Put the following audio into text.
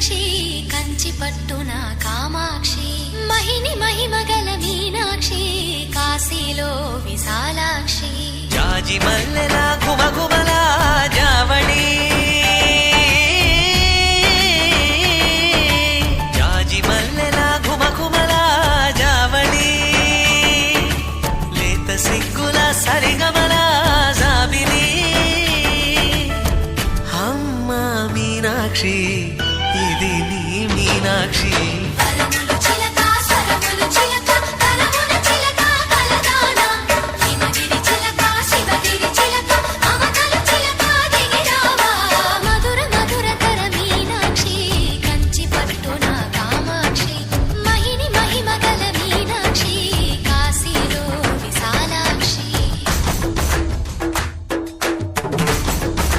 మీనాక్షి కంచి పట్టున కామాక్షి మహిని మహిమగల మీనాక్షి కాశీలో విశాలాక్షి జాజి మల్లెల గుమగుమల జావళి జాజి మల్లెల గుమగుమల జావళి లేత సిగ్గుల సరిగమల జాబిలి అమ్మ మీనాక్షి ఇది నీ మీనాక్షి